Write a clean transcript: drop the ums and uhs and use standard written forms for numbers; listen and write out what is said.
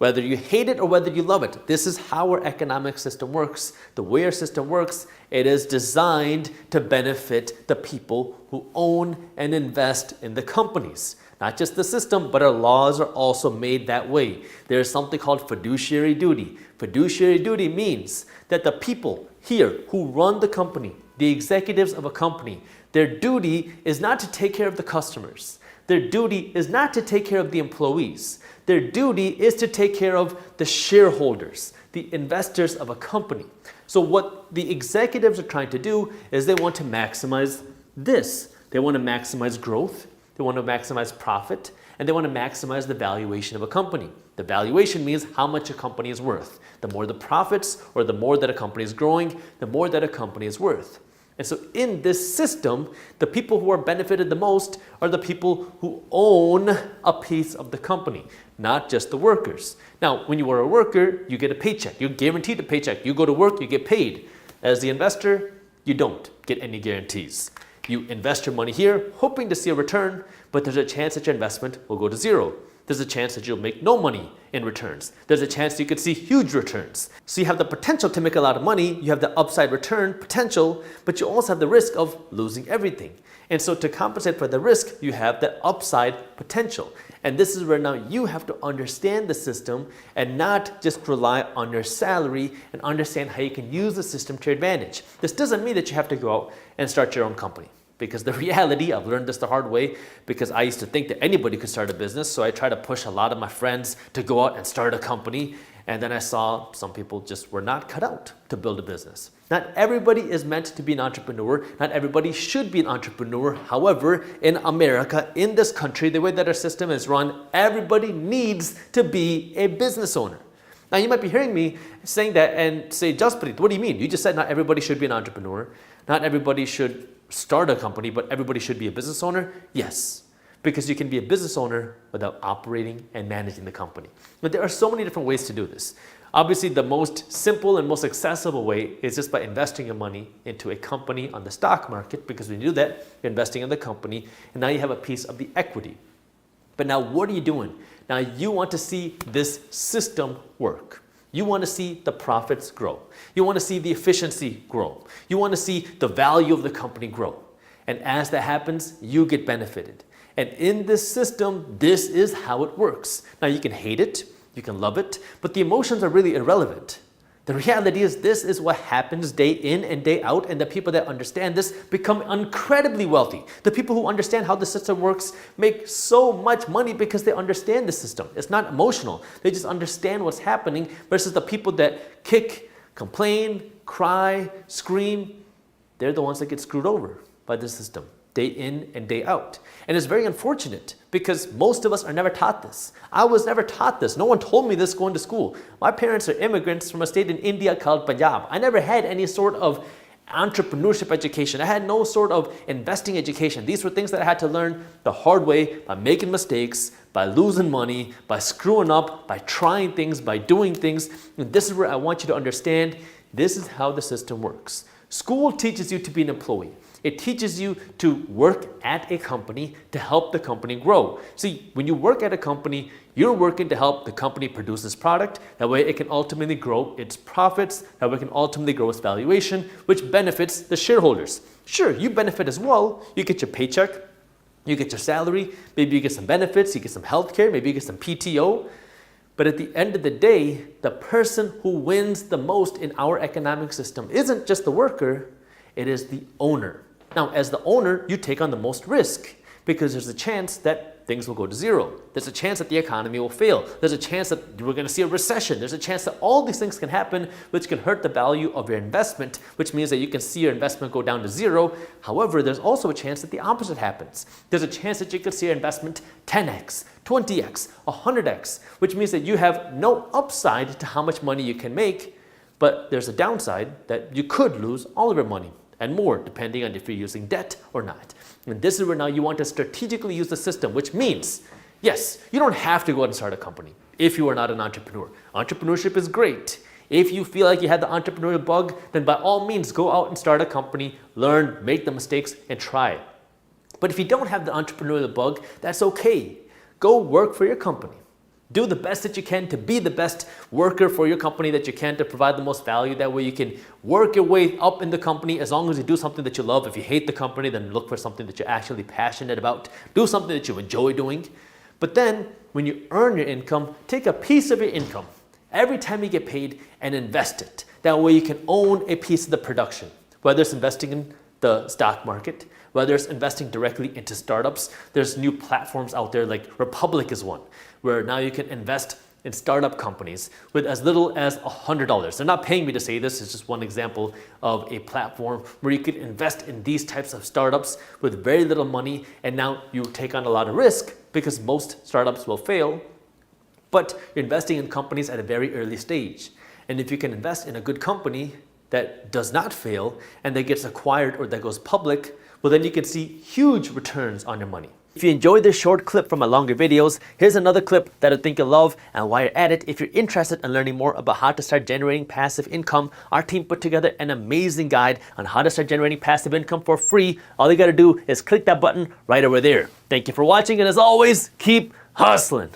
Whether you hate it or whether you love it, this is how our economic system works. The way our system works, it is designed to benefit the people who own and invest in the companies. Not just the system, but our laws are also made that way. There is something called fiduciary duty. Fiduciary duty means that the people here who run the company, the executives of a company, their duty is not to take care of the customers. Their duty is not to take care of the employees. Their duty is to take care of the shareholders, the investors of a company. So what the executives are trying to do is they want to maximize this. They want to maximize growth. They want to maximize profit, and they want to maximize the valuation of a company. The valuation means how much a company is worth. The more the profits or the more that a company is growing, the more that a company is worth. And so in this system, the people who are benefited the most are the people who own a piece of the company, not just the workers. Now, when you are a worker, you get a paycheck. You're guaranteed a paycheck. You go to work, you get paid. As the investor, you don't get any guarantees. You invest your money here, hoping to see a return, but there's a chance that your investment will go to zero. There's a chance that you'll make no money in returns. There's a chance you could see huge returns. So you have the potential to make a lot of money, you have the upside return potential, but you also have the risk of losing everything. And so to compensate for the risk, you have that upside potential. And this is where now you have to understand the system and not just rely on your salary and understand how you can use the system to your advantage. This doesn't mean that you have to go out and start your own company. Because the reality, I've learned this the hard way, because I used to think that anybody could start a business. So I tried to push a lot of my friends to go out and start a company. And then I saw some people just were not cut out to build a business. Not everybody is meant to be an entrepreneur. Not everybody should be an entrepreneur. However, in America, in this country, the way that our system is run, everybody needs to be a business owner. Now, you might be hearing me saying that and say, Jaspreet, what do you mean? You just said not everybody should be an entrepreneur. Not everybody should start a company, but everybody should be a business owner? Yes, because you can be a business owner without operating and managing the company. But there are so many different ways to do this. Obviously, the most simple and most accessible way is just by investing your money into a company on the stock market, because when you do that, you're investing in the company, and now you have a piece of the equity. But now what are you doing? Now you want to see this system work. You want to see the profits grow. You want to see the efficiency grow. You want to see the value of the company grow. And as that happens, you get benefited. And in this system, this is how it works. Now you can hate it, you can love it, but the emotions are really irrelevant. The reality is this is what happens day in and day out, and the people that understand this become incredibly wealthy. The people who understand how the system works make so much money because they understand the system. It's not emotional. They just understand what's happening, versus the people that kick, complain, cry, scream. They're the ones that get screwed over by the system day in and day out. And it's very unfortunate because most of us are never taught this. I was never taught this. No one told me this going to school. My parents are immigrants from a state in India called Punjab. I never had any sort of entrepreneurship education. I had no sort of investing education. These were things that I had to learn the hard way, by making mistakes, by losing money, by screwing up, by trying things, by doing things. And this is where I want you to understand this is how the system works. School teaches you to be an employee. It teaches you to work at a company to help the company grow. See, when you work at a company, you're working to help the company produce this product. That way it can ultimately grow its profits. That way it can ultimately grow its valuation, which benefits the shareholders. Sure, you benefit as well. You get your paycheck, you get your salary, maybe you get some benefits, you get some health care, maybe you get some PTO. But at the end of the day, the person who wins the most in our economic system isn't just the worker, it is the owner. Now, as the owner, you take on the most risk because there's a chance that things will go to zero. There's a chance that the economy will fail. There's a chance that we're going to see a recession. There's a chance that all these things can happen, which can hurt the value of your investment, which means that you can see your investment go down to zero. However, there's also a chance that the opposite happens. There's a chance that you could see your investment 10x, 20x, 100x, which means that you have no upside to how much money you can make, but there's a downside that you could lose all of your money and more, depending on if you're using debt or not. And this is where now you want to strategically use the system, which means, yes, you don't have to go out and start a company if you are not an entrepreneur. Entrepreneurship is great. If you feel like you had the entrepreneurial bug, then by all means, go out and start a company, learn, make the mistakes, and try. But if you don't have the entrepreneurial bug, that's okay. Go work for your company. do the best that you can to be the best worker for your company that you can, to provide the most value. That way you can work your way up in the company as long as you do something that you love. If you hate the company, then look for something that you're actually passionate about. Do something that you enjoy doing. But then when you earn your income, take a piece of your income every time you get paid and invest it. That way you can own a piece of the production, whether it's investing in the stock market, whether it's investing directly into startups. There's new platforms out there, like Republic is one, where now you can invest in startup companies with as little as $100. They're not paying me to say this, it's just one example of a platform where you could invest in these types of startups with very little money, and now you take on a lot of risk because most startups will fail, but you're investing in companies at a very early stage. And if you can invest in a good company that does not fail and that gets acquired or that goes public, well, then you can see huge returns on your money. If you enjoyed this short clip from my longer videos, here's another clip that I think you'll love. And while you're at it, if you're interested in learning more about how to start generating passive income, our team put together an amazing guide on how to start generating passive income for free. All you gotta do is click that button right over there. Thank you for watching, and as always, keep hustling.